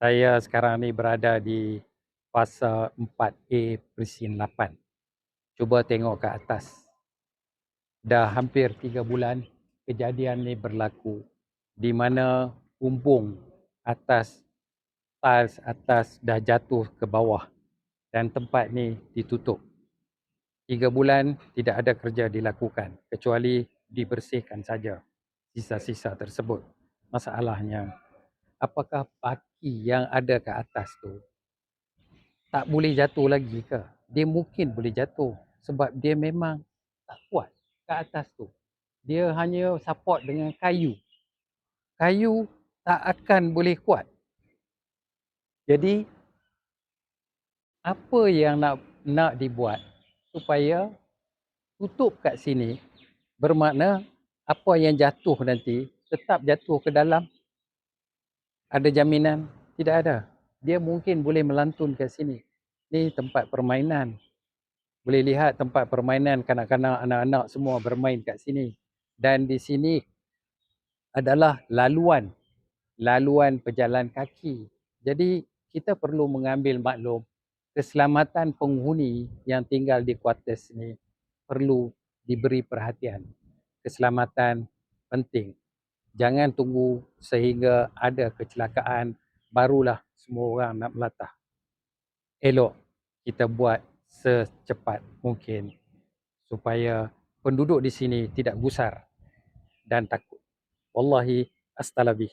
Saya sekarang ni berada di fasa 4A Presin 8. Cuba tengok ke atas. Dah hampir 3 bulan kejadian ni berlaku di mana bumbung atas tiles atas dah jatuh ke bawah dan tempat ni ditutup. 3 bulan tidak ada kerja dilakukan kecuali dibersihkan saja sisa-sisa tersebut. Masalahnya, apakah paki yang ada ke atas tu tak boleh jatuh lagi ke? Dia mungkin boleh jatuh sebab dia memang tak kuat ke atas tu. Dia hanya support dengan kayu. Kayu tak akan boleh kuat. Jadi apa yang nak dibuat supaya tutup kat sini bermakna apa yang jatuh nanti tetap jatuh ke dalam? Ada jaminan? Tidak ada. Dia mungkin boleh melantun kat sini. Ni tempat permainan. Boleh lihat tempat permainan kanak-kanak, anak-anak semua bermain kat sini. Dan di sini adalah laluan pejalan kaki. Jadi kita perlu mengambil maklum keselamatan penghuni yang tinggal di kuartus ni perlu diberi perhatian. Keselamatan penting. Jangan tunggu sehingga ada kecelakaan barulah semua orang nak melatah. Elok kita buat secepat mungkin supaya penduduk di sini tidak gusar dan takut. Wallahi astagfirullah.